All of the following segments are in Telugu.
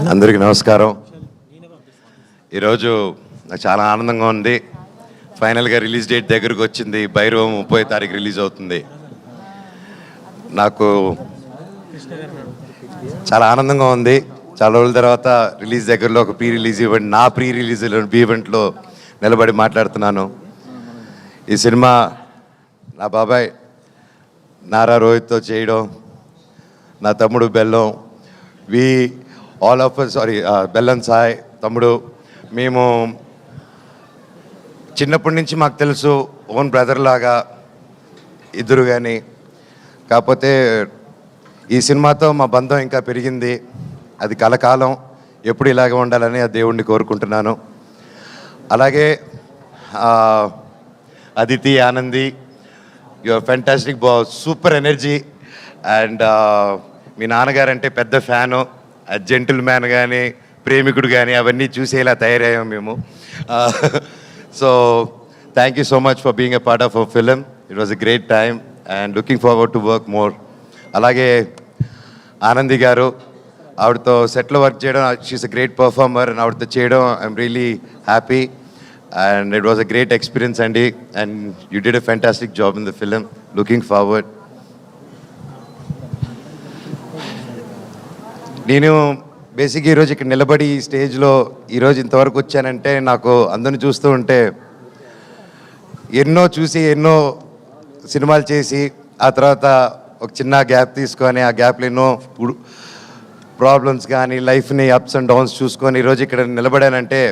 అందరికీ నమస్కారం. ఈరోజు నాకు చాలా ఆనందంగా ఉంది. ఫైనల్గా రిలీజ్ డేట్ దగ్గరకు వచ్చింది. భైరవం 30వ తారీఖు రిలీజ్ అవుతుంది. నాకు చాలా ఆనందంగా ఉంది. చాలా రోజుల తర్వాత రిలీజ్ దగ్గరలో ఒక ప్రీ రిలీజ్ ఈవెంట్, నా ప్రీ రిలీజ్ ఈవెంట్లో నిలబడి మాట్లాడుతున్నాను. ఈ సినిమా నా బాబాయ్ నారా రోహిత్తో చేయడం, నా తమ్ముడు బెల్లం, బెల్లం సాయ్ తమ్ముడు, మేము చిన్నప్పటి నుంచి మాకు తెలుసు, ఓన్ బ్రదర్ లాగా ఇద్దరు. కానీ కాకపోతే ఈ సినిమాతో మా బంధం ఇంకా పెరిగింది. అది కలకాలం ఎప్పుడు ఇలాగే ఉండాలని ఆ దేవుణ్ణి కోరుకుంటున్నాను. అలాగే Aditi, Anandi, your fantastic, super energy. And మీ నాన్నగారు అంటే పెద్ద ఫ్యాను. జెంటిల్ మ్యాన్ కానీ, ప్రేమికుడు కానీ అవన్నీ చూసేలా తయారయ్యాం మేము. So thank you so much for being a part of our film. It was a great time and looking forward to work more. అలాగే ఆనంది గారు, ఆవిడతో సెట్లో వర్క్ చేయడం, she's a great performer. And ఆవిడతో చేయడం I'm really happy and it was a great experience అండి. And you did a fantastic job in the film. Looking forward. నేను బేసిక్గా ఈరోజు ఇక్కడ నిలబడి ఈ స్టేజ్లో ఈరోజు ఇంతవరకు వచ్చానంటే, నాకు అందరిని చూస్తూ ఉంటే ఎన్నో సినిమాలు చేసి ఆ తర్వాత ఒక చిన్న గ్యాప్ తీసుకొని ఆ గ్యాప్లో ఎన్నో ప్రాబ్లమ్స్ కానీ లైఫ్ని అప్స్ అండ్ డౌన్స్ చూసుకొని ఈరోజు ఇక్కడ నిలబడానంటే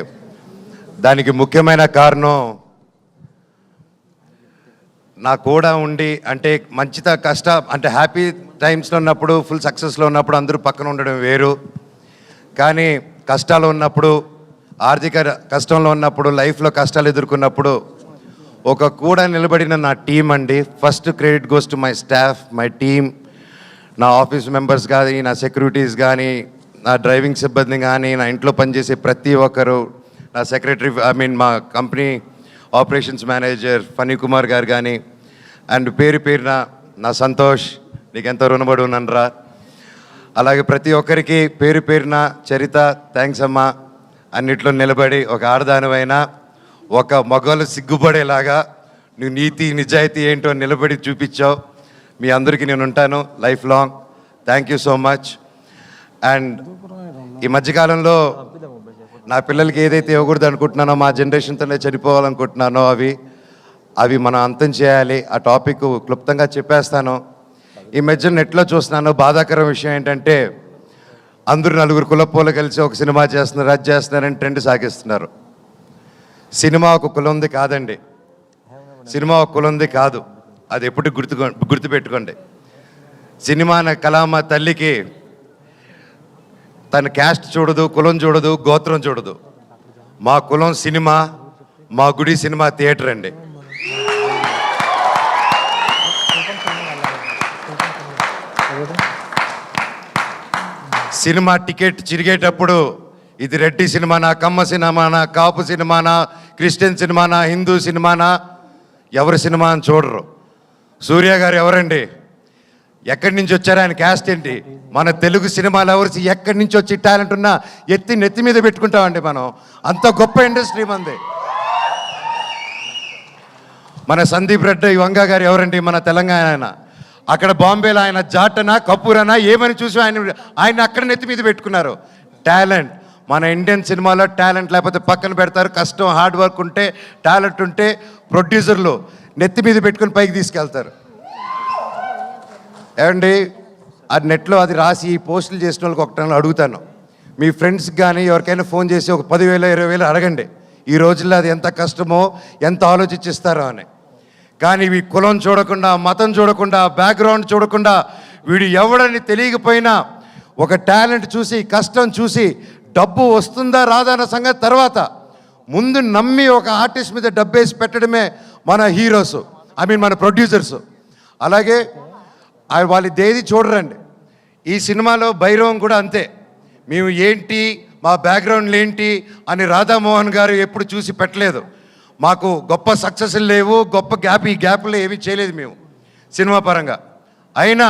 దానికి ముఖ్యమైన కారణం నా కూడా ఉండి, అంటే అంటే హ్యాపీ టైమ్స్లో ఉన్నప్పుడు, ఫుల్ సక్సెస్లో ఉన్నప్పుడు అందరూ పక్కన ఉండడం వేరు. కానీ కష్టాలు ఉన్నప్పుడు, ఆర్థిక కష్టంలో ఉన్నప్పుడు, లైఫ్లో కష్టాలు ఎదుర్కొన్నప్పుడు ఒక కూడా నిలబడిన నా టీం అండి. First credit goes to my staff, my team, నా ఆఫీస్ మెంబర్స్ కానీ, నా సెక్యూరిటీస్ కానీ, నా డ్రైవింగ్ సిబ్బంది కానీ, నా ఇంట్లో పనిచేసే ప్రతి ఒక్కరు, నా సెక్రటరీ, మా company operations manager Phani Kumar గారు కానీ, అండ్ పేరున నా సంతోష్, నీకెంతో రుణపడి ఉన్నానురా. అలాగే ప్రతి ఒక్కరికి పేరున చరిత, థ్యాంక్స్ అమ్మా. అన్నిట్లో నిలబడి ఒక ఆడదానివైనా ఒక మగవాళ్ళు సిగ్గుపడేలాగా నువ్వు నీతి నిజాయితీ ఏంటో నిలబడి చూపించావు. మీ అందరికీ నేను ఉంటాను life long. Thank you so much. And ఈ మధ్యకాలంలో నా పిల్లలకి ఏదైతే ఇవ్వకూడదు అనుకుంటున్నానో, మా జనరేషన్తోనే చనిపోవాలనుకుంటున్నానో అవి మనం అంతం చేయాలి. ఆ టాపిక్ క్లుప్తంగా చెప్పేస్తాను. ఈ మధ్య నెట్లో చూస్తున్నాను, బాధాకరం విషయం ఏంటంటే అందరూ నలుగురు కులపోలు కలిసి ఒక సినిమా చేస్తున్నారు, అది చేస్తున్నారని ట్రెండ్ సాగిస్తున్నారు. సినిమా ఒక కులంది కాదండి. సినిమా ఒక కులంది కాదు. అది ఎప్పుడు గుర్తుపెట్టుకోండి. సినిమా అనే కళామ తల్లికి తన క్యాస్ట్ చూడదు, కులం చూడదు, గోత్రం చూడదు. మా కులం సినిమా, మా గుడి సినిమా థియేటర్ అండి. సినిమా టికెట్ చిరిగేటప్పుడు ఇది రెడ్డి సినిమానా, కమ్మ సినిమానా, కాపు సినిమానా, క్రిస్టియన్ సినిమానా, హిందూ సినిమానా, ఎవరి సినిమా అని చూడరు. సూర్య గారు ఎవరండి, ఎక్కడి నుంచి వచ్చారు, ఆయన క్యాస్ట్ ఏంటి, మన తెలుగు సినిమాలు ఎవరు ఎక్కడి నుంచి వచ్చి టాలెంట్ ఉన్నా నెత్తి మీద పెట్టుకుంటామండి మనం. అంత గొప్ప ఇండస్ట్రీ మంది. మన సందీప్ రెడ్డి వంగ గారు ఎవరండి, మన తెలంగాణ ఆయన. అక్కడ బాంబేలో ఆయన జాటనా కపూరనా ఏమని చూసి ఆయన అక్కడ నెత్తి మీద పెట్టుకున్నారు. టాలెంట్ మన ఇండియన్ సినిమాలో టాలెంట్ లేకపోతే పక్కన పెడతారు. కష్టం, హార్డ్ వర్క్ ఉంటే, టాలెంట్ ఉంటే ప్రొడ్యూసర్లు నెత్తి మీద పెట్టుకుని పైకి తీసుకెళ్తారు. ఏమండి, అది నెట్లో అది రాసి ఈ పోస్టులు చేసిన వాళ్ళకి ఒకటి అడుగుతాను, మీ ఫ్రెండ్స్కి కానీ ఎవరికైనా ఫోన్ చేసి ఒక 10,000 20,000 అడగండి. ఈ రోజుల్లో అది ఎంత కష్టమో, ఎంత ఆలోచించిస్తారో అని. కానీ ఇవి కులం చూడకుండా, మతం చూడకుండా, బ్యాక్గ్రౌండ్ చూడకుండా, వీడు ఎవడని తెలియకపోయినా ఒక టాలెంట్ చూసి, కష్టం చూసి, డబ్బు వస్తుందా రాదా అన్న సంగతి తర్వాత ముందు నమ్మి ఒక ఆర్టిస్ట్ మీద డబ్బేసి పెట్టడమే మన హీరోస్, మన ప్రొడ్యూసర్స్. అలాగే వాళ్ళు దేది చూడరండి. ఈ సినిమాలో భైరవం కూడా అంతే. మేము ఏంటి, మా బ్యాక్గ్రౌండ్లు ఏంటి అని రాధామోహన్ గారు ఎప్పుడు చూసి పెట్టలేదు. మాకు గొప్ప సక్సెస్లు లేవు, గొప్ప ఈ గ్యాప్లో ఏమీ చేయలేదు మేము సినిమా పరంగా. అయినా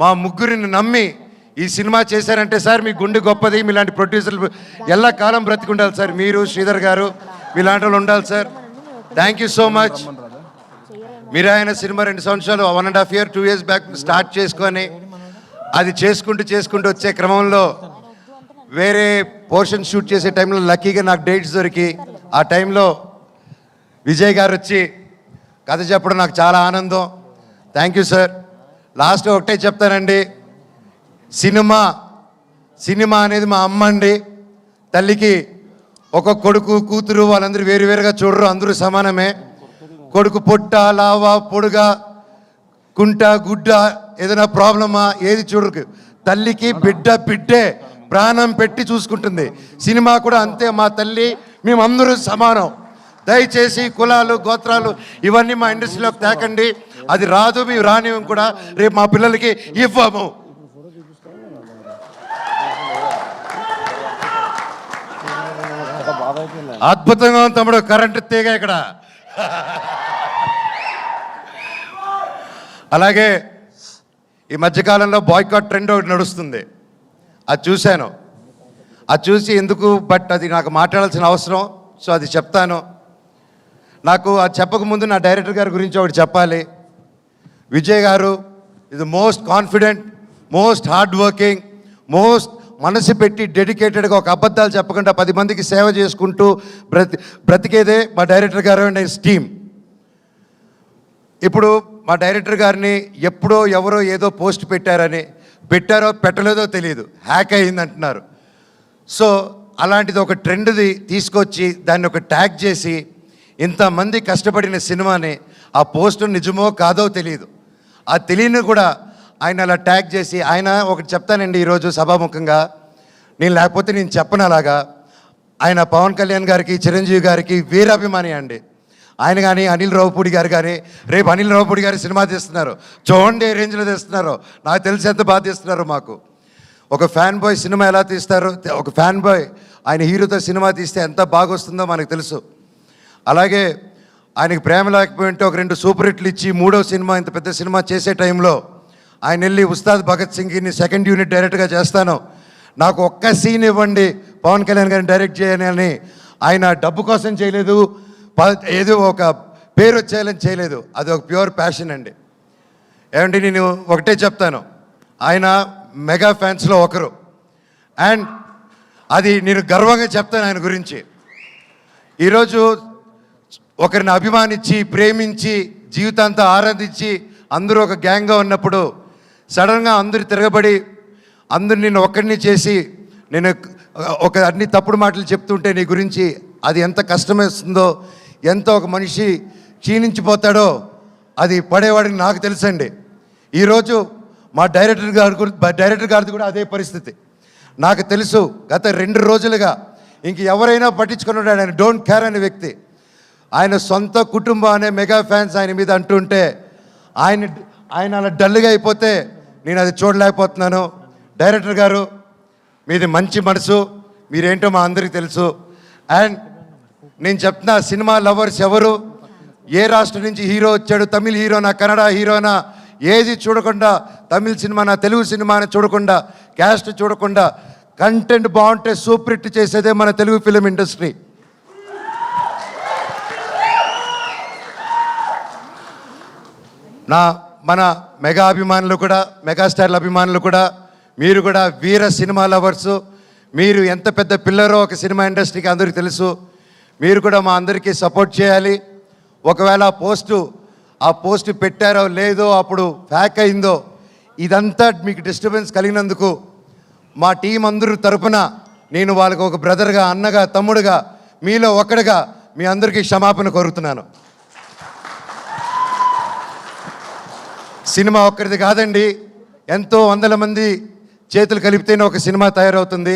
మా ముగ్గురిని నమ్మి ఈ సినిమా చేశారంటే సార్ మీ గుండె గొప్పది, మీలాంటి ప్రొడ్యూసర్లు ఎల్లా కాలం బ్రతికుండాలి సార్. మీరు శ్రీధర్ గారు మీలాంటి వాళ్ళు ఉండాలి sir. Thank you so much. మీరు ఆయన సినిమా 2 సంవత్సరాలు 1.5 year 2 years బ్యాక్ స్టార్ట్ చేసుకొని అది చేసుకుంటూ వచ్చే క్రమంలో వేరే పోర్షన్ షూట్ చేసే టైంలో లక్కీగా నాకు డేట్స్ దొరికి ఆ టైంలో విజయ్ గారు వచ్చి కథ చెప్పడం నాకు చాలా ఆనందం. Thank you sir. లాస్ట్ ఒకటే చెప్తానండి, సినిమా అనేది మా అమ్మ అండి. తల్లికి ఒక కొడుకు కూతురు వాళ్ళందరూ వేరువేరుగా చూడరు, అందరూ సమానమే. కొడుకు పొట్ట లావా పొడుగా కుంట గుడ్డ ఏదైనా ప్రాబ్లమా ఏది చూడరు. తల్లికి బిడ్డే ప్రాణం పెట్టి చూసుకుంటుంది. సినిమా కూడా అంతే. మా తల్లి మేమందరూ సమానం. దయచేసి కులాలు గోత్రాలు ఇవన్నీ మా ఇండస్ట్రీలోకి తేకండి. అది రాదు, మేము రానివ్వం కూడా, రేపు మా పిల్లలకి ఇవ్వము. అద్భుతంగా ఉంది తమ్ముడు, కరెంటు తీగ ఇక్కడ. అలాగే ఈ మధ్యకాలంలో బాయ్కాట్ ట్రెండ్ ఒకటి నడుస్తుంది, అది చూశాను. అది చూసి ఎందుకు, బట్ అది నాకు మాట్లాడాల్సిన అవసరం, సో అది చెప్తాను. నాకు అది చెప్పకముందు నా డైరెక్టర్ గారి గురించి ఒకటి చెప్పాలి. విజయ్ గారు ఇది most confident, most hard working, most మనసు పెట్టి డెడికేటెడ్గా ఒక అబద్ధాలు చెప్పకుండా 10 మందికి సేవ చేసుకుంటూ బ్రతికేదే మా డైరెక్టర్ గారు అండ్ హిస్ టీమ్. ఇప్పుడు మా డైరెక్టర్ గారిని ఎప్పుడో ఎవరో ఏదో పోస్ట్ పెట్టారో పెట్టలేదో తెలియదు, హ్యాక్ అయింది అంటున్నారు. సో అలాంటిది ఒక ట్రెండ్ది తీసుకొచ్చి దాన్ని ఒక ట్యాగ్ చేసి ఇంతమంది కష్టపడిన సినిమాని ఆ పోస్ట్ నిజమో కాదో తెలియదు, ఆ తెలియని కూడా ఆయన అలా ట్యాగ్ చేసి, ఆయన ఒకటి చెప్తానండి ఈరోజు సభాముఖంగా, నేను లేకపోతే నేను చెప్పను అలాగా. ఆయన పవన్ కళ్యాణ్ గారికి చిరంజీవి గారికి వీరాభిమాని అండి. ఆయన కానీ అనిల్ రావుపూడి గారు కానీ, రేపు అనిల్ రావుపూడి గారి సినిమా తీస్తున్నారు, చూడండి ఏ రేంజ్లో తీస్తున్నారో, నాకు తెలిసి ఎంత బాగా తీస్తున్నారు. మాకు ఒక ఫ్యాన్ బాయ్ సినిమా ఎలా తీస్తారో, ఒక ఫ్యాన్ బాయ్ ఆయన హీరోతో సినిమా తీస్తే ఎంత బాగా వస్తుందో మనకు తెలుసు. అలాగే ఆయనకి ప్రేమ లేకపోయింటే ఒక 2 సూపర్ హిట్లు ఇచ్చి 3వ సినిమా ఇంత పెద్ద సినిమా చేసే టైంలో ఆయన వెళ్ళి ఉస్తాద్ భగత్ సింగ్ని 2nd యూనిట్ డైరెక్ట్గా చేస్తాను, నాకు ఒక్క సీన్ ఇవ్వండి పవన్ కళ్యాణ్ గారిని డైరెక్ట్ చేయని అని ఆయన డబ్బు కోసం చేయలేదు, ఏదో ఒక పేరు వచ్చేయాలని చేయలేదు. అది ఒక ప్యూర్ ప్యాషన్ అండి. ఏమంటే నేను ఒకటే చెప్తాను, ఆయన మెగా ఫ్యాన్స్లో ఒకరు, అండ్ అది నేను గర్వంగా చెప్తాను ఆయన గురించి. ఈరోజు ఒకరిని అభిమానించి ప్రేమించి జీవితాంతా ఆరాధించి అందరూ ఒక గ్యాంగ్గా ఉన్నప్పుడు సడన్గా అందరు తిరగబడి అందరు నిన్ను ఒక్కడిని చేసి నేను ఒక అన్ని తప్పుడు మాటలు చెప్తుంటే నీ గురించి అది ఎంత కష్టమేస్తుందో, ఎంత ఒక మనిషి క్షీణించిపోతాడో అది పడేవాడికి నాకు తెలుసండి. ఈరోజు మా డైరెక్టర్ గారిది కూడా అదే పరిస్థితి నాకు తెలుసు. గత 2 రోజులుగా ఇంక ఎవరైనా పట్టించుకున్నాడు, ఆయన డోంట్ కేర్ అనే వ్యక్తి. ఆయన సొంత కుటుంబం అనే మెగా ఫ్యాన్స్ ఆయన మీద అంటుంటే ఆయన అలా డల్గా అయిపోతే నేను అది చూడలేకపోతున్నాను. డైరెక్టర్ గారు మీది మంచి మనసు, మీరేంటో మా అందరికీ తెలుసు. అండ్ నేను చెప్తున్నా, సినిమా లవర్స్ ఎవరు, ఏ రాష్ట్రం నుంచి హీరో వచ్చాడు, తమిళ హీరోనా కన్నడ హీరోనా ఏది చూడకుండా, తమిళ సినిమానా తెలుగు సినిమాని చూడకుండా, క్యాస్ట్ చూడకుండా, కంటెంట్ బాగుంటే సూపర్ హిట్ చేసేదే మన తెలుగు ఫిలిం ఇండస్ట్రీ. మన మెగా అభిమానులు కూడా, మెగాస్టార్ల అభిమానులు కూడా, మీరు కూడా వీర సినిమా లవర్సు. మీరు ఎంత పెద్ద పిల్లరో ఒక సినిమా ఇండస్ట్రీకి అందరికీ తెలుసు. మీరు కూడా మా అందరికీ సపోర్ట్ చేయాలి. ఒకవేళ ఆ పోస్టు పెట్టారో లేదో, అప్పుడు హ్యాక్ అయిందో, ఇదంతా మీకు డిస్టర్బెన్స్ కలిగినందుకు మా టీం అందరూ తరపున నేను వాళ్ళకి ఒక బ్రదర్గా, అన్నగా, తమ్ముడుగా, మీలో ఒకడుగా మీ అందరికీ క్షమాపణ కోరుతున్నాను. సినిమా ఒక్కరిది కాదండి, ఎంతో వందల మంది చేతులు కలిపితేనే ఒక సినిమా తయారవుతుంది.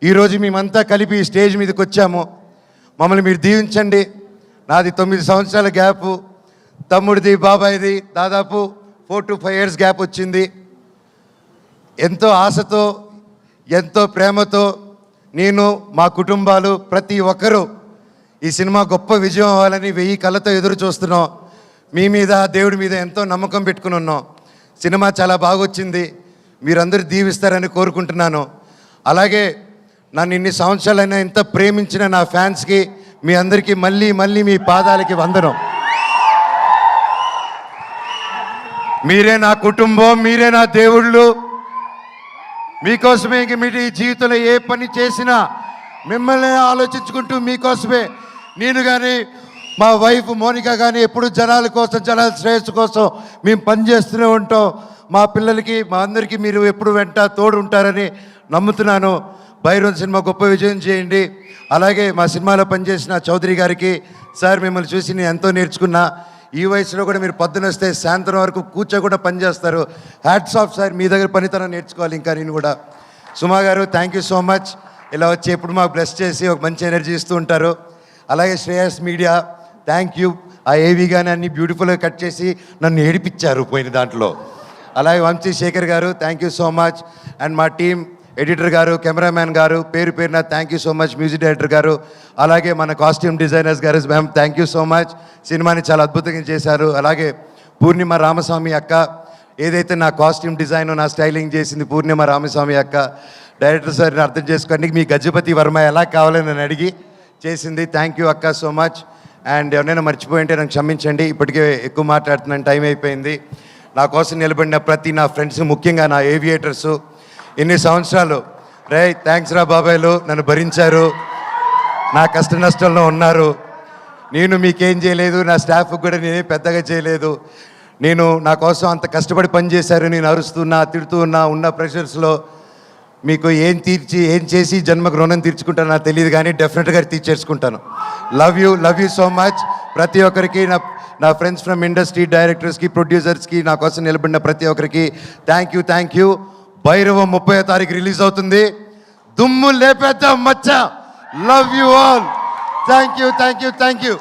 ఈరోజు మేమంతా కలిపి స్టేజ్ మీదకి వచ్చాము, మమ్మల్ని మీరు దీవించండి. నాది 9 సంవత్సరాల గ్యాపు, తమ్ముడిది బాబాయిది దాదాపు 4 to 5 years గ్యాప్ వచ్చింది. ఎంతో ఆశతో, ఎంతో ప్రేమతో నేను, మా కుటుంబాలు ప్రతి ఒక్కరూ ఈ సినిమా గొప్ప విజయం అవ్వాలని 1000 కళ్ళతో ఎదురు చూస్తున్నాం. మీ మీద, దేవుడి మీద ఎంతో నమ్మకం పెట్టుకుని ఉన్నాం. సినిమా చాలా బాగా వచ్చింది. మీరందరూ దీవిస్తారని కోరుకుంటున్నాను. అలాగే నన్ను ఇన్ని సంవత్సరాలైనా ఇంత ప్రేమించిన నా ఫ్యాన్స్కి మీ అందరికీ మళ్ళీ మళ్ళీ మీ పాదాలకి వందనం. మీరే నా కుటుంబం, మీరే నా దేవుళ్ళు. మీకోసమే ఇంక మీ జీవితంలో ఏ పని చేసినా మిమ్మల్ని ఆలోచించుకుంటూ మీకోసమే నేను కానీ మా వైఫ్ మోనికా కానీ ఎప్పుడు జనాల కోసం, జనాల శ్రేయస్సు కోసం మేము పనిచేస్తూనే ఉంటాం. మా పిల్లలకి, మా అందరికీ మీరు ఎప్పుడు వెంట తోడు ఉంటారని నమ్ముతున్నాను. భైరవన్ సినిమా గొప్ప విజయం చేయండి. అలాగే మా సినిమాలో పనిచేసిన చౌదరి గారికి, సార్ మిమ్మల్ని చూసి నేను ఎంతో నేర్చుకున్నా. ఈ వయసులో కూడా మీరు పొద్దున వస్తే సాయంత్రం వరకు కూర్చోకుండా పనిచేస్తారు. హ్యాట్స్ ఆఫ్ సార్, మీ దగ్గర పనితనం నేర్చుకోవాలి ఇంకా నేను కూడా. సుమా గారు థ్యాంక్ యూ సో మచ్. ఇలా వచ్చి ఎప్పుడు మాకు బ్లెస్ చేసి ఒక మంచి ఎనర్జీ ఇస్తూ ఉంటారు. అలాగే శ్రేయస్ మీడియా థ్యాంక్ యూ. ఆ ఏవి కానీ అన్ని బ్యూటిఫుల్గా కట్ చేసి నన్ను ఏడిపించారు పోయిన దాంట్లో. అలాగే వంశీ శేఖర్ గారు thank you so much. And మా టీం ఎడిటర్ గారు, కెమెరామ్యాన్ గారు, పేరు పేరున thank you so much. Music director గారు, అలాగే మన కాస్ట్యూమ్ డిజైనర్స్ గారు, ma'am thank you so much. సినిమాని చాలా అద్భుతంగా చేశారు. అలాగే పూర్ణిమ రామస్వామి అక్క, ఏదైతే నా కాస్ట్యూమ్ డిజైన్, నా స్టైలింగ్ చేసింది పూర్ణిమ రామస్వామి అక్క. డైరెక్టర్ సార్ని అర్థం చేసుకోండి, మీ గజపతి వర్మ ఎలా కావాలని నన్ను అడిగి చేసింది. థ్యాంక్ యూ అక్క సో మచ్. అండ్ ఎవరైనా మర్చిపోయింటే నాకు క్షమించండి, ఇప్పటికే ఎక్కువ మాట్లాడుతున్నాను, టైం అయిపోయింది. నా కోసం నిలబడిన ప్రతి నా ఫ్రెండ్స్, ముఖ్యంగా నా ఏవియేటర్సు, ఇన్ని సంవత్సరాలు రే థ్యాంక్స్ రా బాబాయ్లు, నన్ను భరించారు, నా కష్ట నష్టంలో ఉన్నారు. నేను మీకేం చేయలేదు, నా స్టాఫ్కి కూడా నేనే పెద్దగా చేయలేదు. నేను నా కోసం అంత కష్టపడి పనిచేశారు. నేను అరుస్తున్నా, తిడుతూ ఉన్న ప్రెషర్స్లో మీకు ఏం చేసి జన్మకు రుణం తీర్చుకుంటానో నాకు తెలియదు, కానీ డెఫినెట్గా తీర్చేసుకుంటాను. Love you so much. ప్రతి ఒక్కరికి, నా ఫ్రెండ్స్ ఫ్రమ్ ఇండస్ట్రీ, డైరెక్టర్స్కి, ప్రొడ్యూసర్స్కి, నా కోసం నిలబడిన ప్రతి ఒక్కరికి థ్యాంక్ యూ. భైరవం 30వ తారీఖు రిలీజ్ అవుతుంది. దుమ్ము లేపేద్దాం మచ్చ. Love you all. Thank you.